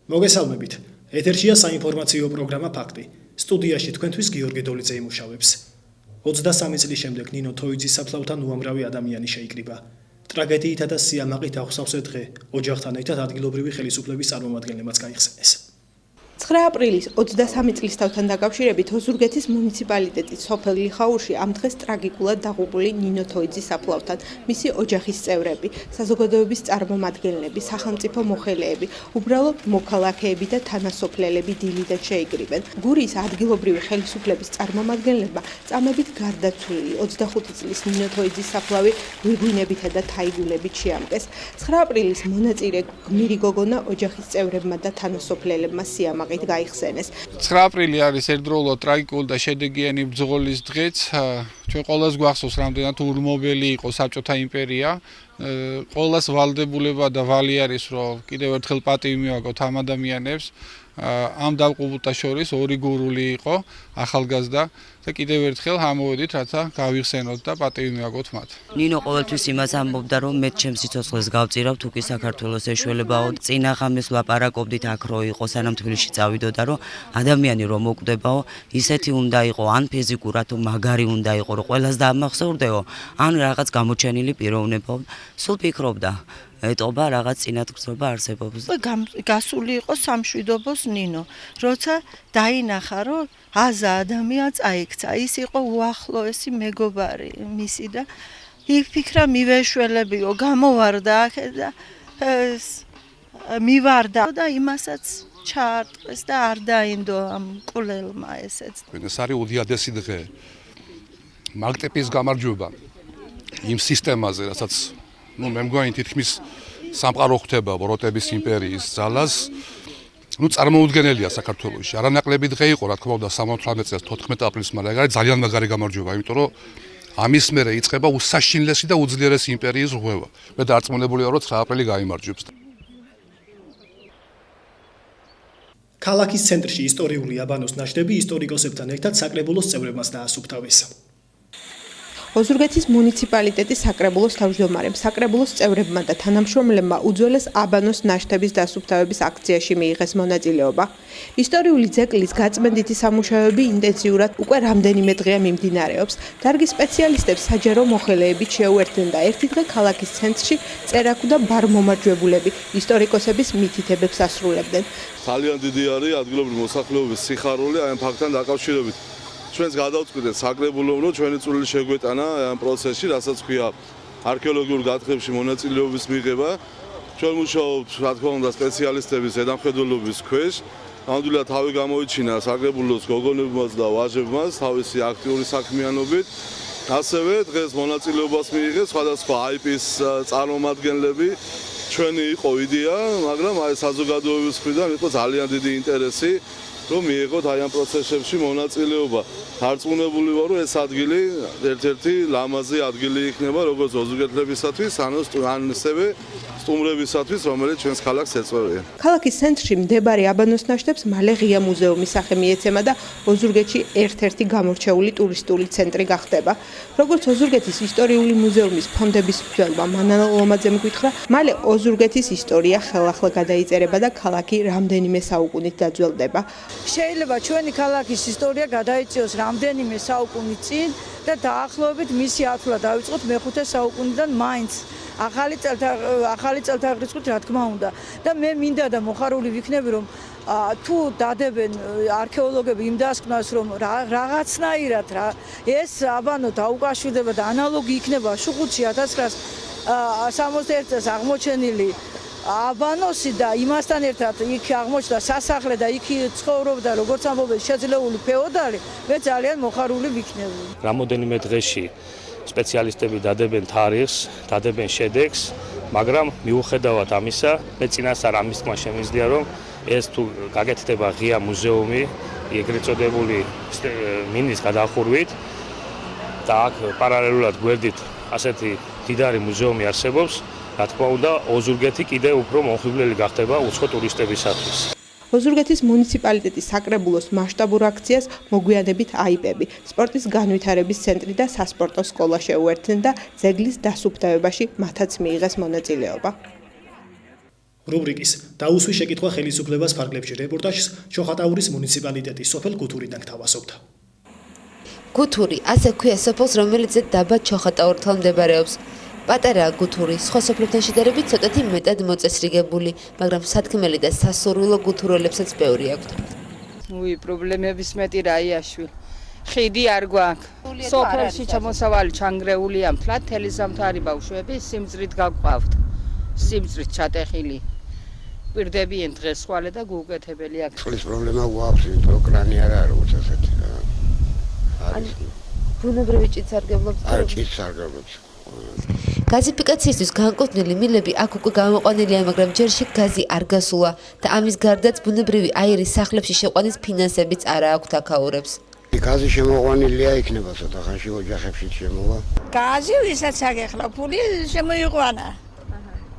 მოგესალმებით. ეთერშია საინფორმაციო პროგრამა ფაქტი. სტუდიაში თქვენთვის გიორგი დოლიძე იმუშავებს. 23 წლის შემდეგ ნინო თოიძის საფლავთან უამრავი ადამიანი შეიკრიბა. ტრაგედიითა და სიამაყით აღსავსე დღე ოჯახთან ერთად ადგილობრივი ხელისუფლების წარმომადგენლებმაც გაიხსენეს. 9 აპრილის 23 წლისთავთან დაკავშირებით ოზურგეთის მუნიციპალიტეტის სოფელ ლიხაურში ამ დღეს ტრაგიკულად დაღუპული ნინო თოიძის საფლავთან მისი ოჯახის წევრები, საზოგადოების წარმომადგენლები, სახელმწიფო მოხელეები, უბრალო მოქალაქეები და თანასოფლელები დილიდან შეიკრიბნენ. გურიის ადგილობრივი ხელისუფლების წარმომადგენლებმა წამებით გარდაცვლილი 25 წლის ნინო თოიძის საფლავი გვირგვინებითა და თაიგულებით შეამკეს. 9 აპრილის მონაწილე გმირი გოგონა ოჯახის წევრებმა და თანასოფლელებმა სიამაყით გაიხსენეს. 9 აპრილი არის ერთდროულად ტრაგიკული და შედეგიანი ბრძოლის დღეც. ჩვენ ყველას გვახსოვს, რამდენად ურმობელი იყო საბჭოთა იმპერია. ყველას ვალდებულება და ვალი არის, რომ კიდევ ერთხელ პატივი მივაგოთ ამ ადამიანებს. ამ დავყუპულთა შორის ორი გურული იყო, ახალგაზრდა და კიდევ ერთხელ ამოვედით, რათა გავიხსენოთ და პატივი მივაგოთ მათ. ნინო ყოველთვის იმას ამბობდა, რომ მე ჩემს სიცოცხლეს გავწირავ, თუ კი საქართველოს ეშველებაო, წინა ღამეს ვლაპარაკობდით აქ რო იყო, სანამ თბილისში წავიდოდა, რომ ადამიანი რომ მოკვდებაო, ისეთი უნდა იყო, ან ფიზიკურად თუ მაგარი უნდა იყო, რომ ყველას დაამახსოვრდეო, ან რაღაც გამოჩენილი პიროვნება, სულ ფიქრობდა. ეტობა რაღაც წინათგრძნობა არსებობს. გასული იყო სამშვიდობოს ნინო, როცა დაინახა, რომ აზა ადამიანი წაიქცა, ის იყო უახლოესი მეგობარი მისი და იფიქრა მივეშველებიო, გამოვარდა აქეთ და მივარდა და იმასაც ჩაარტყეს და არ დაინდო ამ კულელმა ესეც. ეს არის უდიადესი დღე. მაგტეპის გამარჯვება იმ სისტემაზე, რასაც მე მგონი თითქმის სამყარო ხვდება როტების იმპერიის ძალას. წარმოუდგენელია საქართველოში. არანაკლები დღე იყო, რა თქმა უნდა, 78 წელს 14 აპრილს, მაგრამ ეგ არის ძალიან მაგარი გამარჯვება, იმიტომ რომ ამის მერე იწყება უსაშინლესი და უძლიერესი იმპერიის რღვევა. მე დარწმუნებული ვარ, რომ 9 აპრილი გაიმარჯვებს. ქალაქის ცენტრში ისტორიული აბანოს ნაშთები ისტორიკოსებთან ერთად საკრებულოს წევრებმაც დაასუფთავეს. ოზურგეთის მუნიციპალიტეტის საკრებულოს თავმჯდომარემ, საკრებულოს წევრებმა და თანამშრომლებმა უძველეს აბანოს ნაშთების დასუფთავების აქციაში მიიღეს მონაწილეობა. ისტორიული ძეგლის გაწმენდითი სამუშაოები ინტენსიურად უკვე რამდენიმე დღეა მიმდინარეობს. დარგის სპეციალისტებს საჯარო მოხელეებით შეუერთდნენ და ერთი დღე ქალაქის ცენტრში წერაკუ და ბარმომარჯვებულები ისტორიკოსების მითითებებს ასრულებდნენ. ძალიან დიდი არის ადგილობრივი მოსახლეობის სიხარული აი ამ ფაქტთან დაკავშირებით. ჩვენს გადავწყვიტეთ საკრებულომ, რომ ჩვენი წვლილი შეგვეტანა ამ პროცესში, რასაც ქვია არქეოლოგიურ გათხრებში მონაწილეობის მიღება. ჩვენ მუშაობთ, რა თქმა უნდა, სპეციალისტების ზედამხედველობის ქვეშ. ნამდვილად თავი გამოიჩინა საკრებულოს გოგონებმაც და ვაჟებმაც თავისი აქტიური საქმიანობით. ასევე დღეს მონაწილეობას მიიღეს სხვადასხვა IP-ის წარმომადგენლები. ჩვენი იყო იდეა, მაგრამ აი საზოგადოების მხრიდან იყო ძალიან დიდი ინტერესი, რომ მიიღოთ აი ამ პროცესებში მონაწილეობა. დარწმუნებული ვარ, რომ ეს ადგილი ერთ-ერთი ლამაზი ადგილი იქნება როგორც ოზურგეთლებისათვის, ან ასევე სტუმრებისათვის, რომელიც ჩვენს ქალაქს ეწევიან. ქალაქის ცენტრში მდებარე აბანოს ნაშთებს მალე ღია მუზეუმის სახე მიეცემა და ოზურგეთში ერთ-ერთი გამორჩეული ტურისტული ცენტრი გახდება. როგორც ოზურგეთის ისტორიული მუზეუმის ფონდების მცველმა მანალა ლომაძემ გითხრა, მალე ოზურგეთის ისტორია ხელახლა გადაიწერება და ქალაქი რამდენიმე საუკუნით დაძველდება. შეიძლება ჩვენი ქალაქის ისტორია გადაიწიოს რამდენიმე საუკუნით წინ და დაახლოებით მისი ათვლა დავიწყოთ მე-5 საუკუნიდან მაინც ახალი წელთაღრიცხვით, რა თქმა უნდა. და მე მინდა და მოხარული ვიქნები, რომ თუ დადებენ არქეოლოგები იმ დასკვნას, რომ რაღაცნაირად ეს აბანო დაუკავშირდება და ანალოგი იქნება შუხუთში 1961 წელს აღმოჩენილი აბანოსი და იმასთან ერთად იქ აღმოჩნდა სასახლე და იქ ცხოვრობდა, როგორც ამბობენ, შეძლებული ფეოდალი, მე ძალიან მოხარული ვიქნები. რამოდენიმე დღეში სპეციალისტები დადებენ თარიღს, დადებენ შედეგს, მაგრამ მიუხედავად ამისა, მე წინასწარ ამის თქმა შემიძლია, რომ ეს თუ გაკეთდება ღია მუზეუმი, ეგრეთ წოდებული მინის გადახურვით და აქ პარალელურად გვერდით ასეთი დიდარი მუზეუმი არსებობს, რა თქმა უნდა, ოზურგეთი კიდევ უფრო მომხიბვლელი გახდება უცხო ტურისტებისათვის. ოზურგეთის მუნიციპალიტეტის საკრებულოს მასშტაბურ აქციას მოგვიანებით IP-ები, სპორტის განვითარების ცენტრი და სასპორტო სკოლა შეუერთდნენ და ძეგლის დასუფთავებაში მათაც მიიღეს მონაწილეობა. რუბრიკის დაუსვი შეკითხვა ხელისუფლებას ფარგლებში რეპორტაჟს ჩოხატაურის მუნიციპალიტეტის სოფელ გუთურიდან გთავაზობთ. გუთური ასე ქვია სოფელს, რომელიც დაბა ჩოხატაურთან მდებარეობს. პატარა გუთური სხვა სოფლებთან შედარებით ცოტათი მეტად მოწესრიგებული, მაგრამ სათქმელი და სასურვილო გუთურელებსაც ბევრი აქვთ. პრობლემების მეტი რაიაშვილი. ხიდი არ გვაქვს. სოფელში ჩამოსავალი ჩანგრეულია, მთლად თელი ზამთარი ბავშვები სიმძრით გაგვყავთ. სიმძრით ჩატეხილი. პირდებიან დღეს ხვალე და გუკეთებელი აქ. წყლის პრობლემა გვაქვს, იმიტომ რომ კრანი არ არის როგორც ასეთი რა. არის. ბუნებრივი ჭიცარგებლობს. არ ჭიცარგებლობს. გაზიფიკაციისთვის განკუთვნილი მილები აქ უკვე გამოყვანილია, მაგრამ ჯერში გაზი არ გასულა და ამის გარდაც ბუნებრივი აირი სახლებში შეყვანის ფინანსებიც არ აქვთ აქაურებს. გაზი შემოყვანილია იქნება ცოტა ხანში ოჯახებში შემოვა. გაზი ვისაც აგეხლა ფული შემოიყვანა.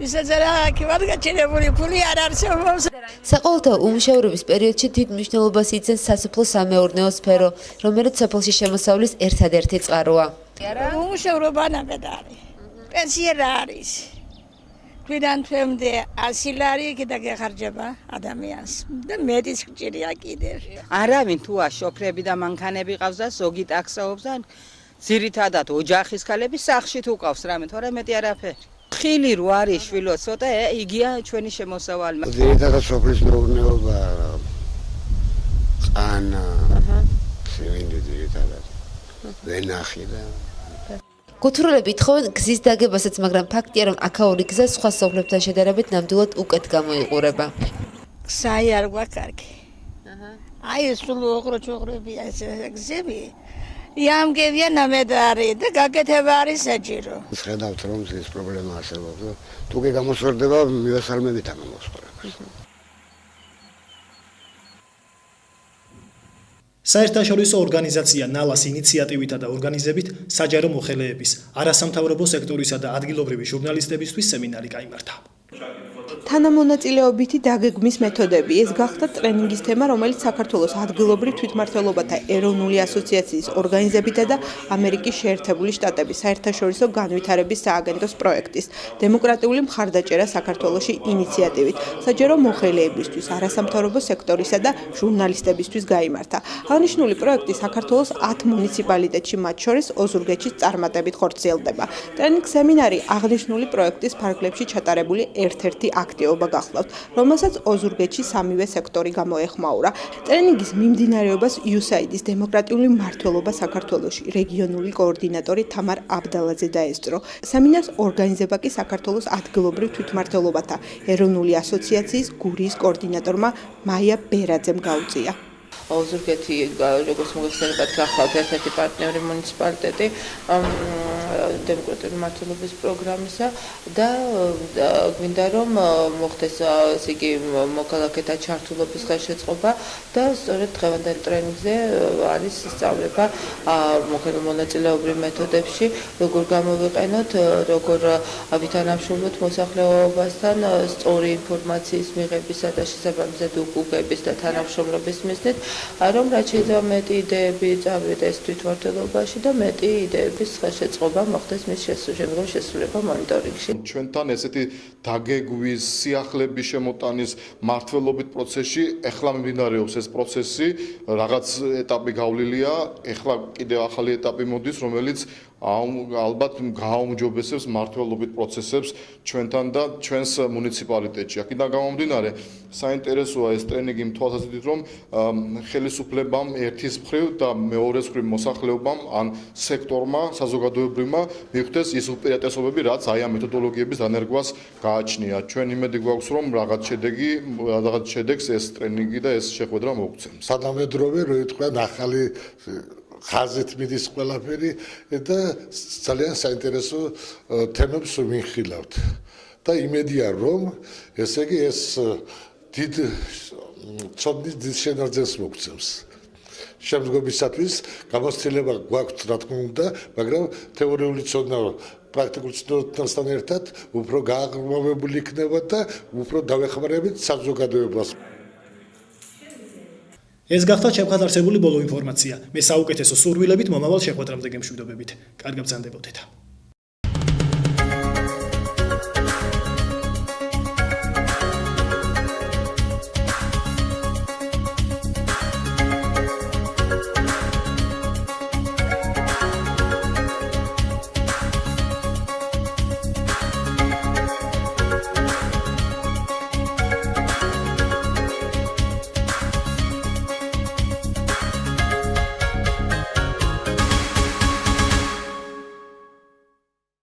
ვისაც არა აქ გაჩერებული ფული არ არსებობს. საყოველთაო უმუშევრობის პერიოდში დიდ მნიშვნელობას იძლევის სასოფლო-სამეურნეო სფერო, რომელიც სოფელში შემოსავლის ერთადერთი წყაროა. უმუშევრობა ნაბედ არის. პენსია რა არის? გვიდან თვემდე 100 ლარი კიდე გეხარჯება ადამიანს და მეტიც გჭირია კიდევ. არავინ თუ შოფრები და მანქანები ყავს და ზოგი ტაქსაობს და ძირითადად ოჯახის ქალები სახლში თუ ყავს რამე, თორე მეტი არაფერი. ხილი რო არის შვილო ცოტა, იგია ჩვენი შემოსავალი. ძირითადად სოფლის მეურნეობა ყანა. სევინდი ძირითადად. ვენახი და გუთურელები ითხოვენ გზის დაგებასაც, მაგრამ ფაქტია, რომ აქაური გზა სხვა სოფლებთან შედარებით ნამდვილად უკეთ გამოიყურება. გზაი არ გვაქვს კარგი. აი ეს სულ ოღროჩოღრებია ეს გზები. იამგებია ნამედარი და გაკეთება არის საჭირო. ხედავთ რომ ეს პრობლემა არსებობს და თუ კი გამოსწორდება მივესალმებით ამ მოსწორებას. საერთაშორისო ორგანიზაცია ნალას ინიციატივითა და ორგანიზებით საჯარო მოხელეების, არასამთავრობო სექტორისა და ადგილობრივი ჟურნალისტებისთვის სემინარი გაიმართა. თანამონაწილეობითი დაგეგმის მეთოდები ეს გახდა ტრენინგის თემა, რომელიც საქართველოს ადგილობრივ თვითმმართველობათა ეროვნული ასოციაციის ორგანიზებითა და ამერიკის შეერთებული შტატების საერთაშორისო განვითარების სააგენტოს პროექტის დემოკრატიული მხარდაჭერა საქართველოში ინიციატივით საჯარო მოხელეებისთვის, არასამთავრობო სექტორისა და ჟურნალისტებისთვის გაიმართა. აღნიშნული პროექტი საქართველოს 10 მუნიციპალიტეტში, მათ შორის ოზურგეთში წარმატებით ხორციელდება. ტრენინგ სემინარი აღნიშნული პროექტის ფარგლებში ჩატარებული ერთ-ერთი აქტივობა გახლავთ, რომელსაც ოზურგეთში სამივე სექტორი გამოეხმაურა. ტრენინგის მიმდინარეობას USAID-ის დემოკრატიული მმართველობა საქართველოში რეგიონული კოორდინატორი თამარ აბდალაძე დაესწრო. სემინარს ორგანიზება კი საქართველოს ადგილობრივ თვითმმართველობათა ეროვნული ასოციაციის გურიის კოორდინატორმა მაია ბერაძემ გაუწია. ოზურგეთი როგორც მოგეხსენებათ გახლავთ ერთ-ერთი პარტნიორი მუნიციპალიტეტი დემოკრატიული მმართველობის პროგრამისა და გვინდა რომ მოხდეს ესე იგი მოქალაქეთა ჩართულობის ხელშეწყობა და სწორედ დღევანდელ ტრენინგზე არის სწავლება მონაწილეობრივ მეთოდებში, როგორ გამოვიყენოთ, როგორ ვითანამშრომლოთ მოსახლეობასთან სწორი ინფორმაციის მიღებისა და შესაბამისად უკუგების და თანამშრომლობის მიზნით, რომ რაც შეიძლება მეტი იდეები წავიდეს თვითმმართველობაში და მეტი იდეების ხელშეწყობა მოხდეს მის შემდგომ შესრულება მონიტორინგში. ჩვენთან ესეთი დაგეგვის, სიახლების შემოტანის მმართველობით პროცესში ეხლა მიმდინარეობს ეს პროცესი, რაღაც ეტაპი გავლილია, ეხლა კიდევ ახალი ეტაპი მოდის, რომელიც ალბათ გააუმჯობესებს მმართველობით პროცესებს ჩვენთან და ჩვენს მუნიციპალიტეტში. აქედან გამომდინარე, საინტერესოა ეს ტრენინგი იმ თვალსაზრისით, რომ ხელისუფლებამ ერთის მხრივ და მეორეს მხრივ მოსახლეობამ ან სექტორმა, საზოგადოებრივმა მიხვდეს ის უპირატესობები, რაც აი ამ მეთოდოლოგიების დანერგვას გააჩნია. ჩვენ იმედი გვაქვს, რომ რაღაც შედეგს ეს ტრენინგი და ეს შეხვედრა მოგცემს. თანამედროვე, რო ითქვა, ახალი ხაზით მიდის ყველაფერი და ძალიან საინტერესო თემებს ვინხილავთ. და იმედია, რომ ესე იგი ეს დიდ ცოდნის დიდ შენაძენს მოგცემს. შემდგომისათვის გამოცდილება გვაქვს, რა თქმა უნდა, მაგრამ თეორიული ცოდნა პრაქტიკულ ცოდნასთან ერთად უფრო გააღრმავებული იქნება და უფრო დავეხმარებით საზოგადოებას. ეს გახდა ჩემთან არსებული ბოლო ინფორმაცია. მე საუკეთესო სურვილებით მომავალ შეხვედრამდე გემშვიდობებით. კარგად ბრძანდებოდეთ.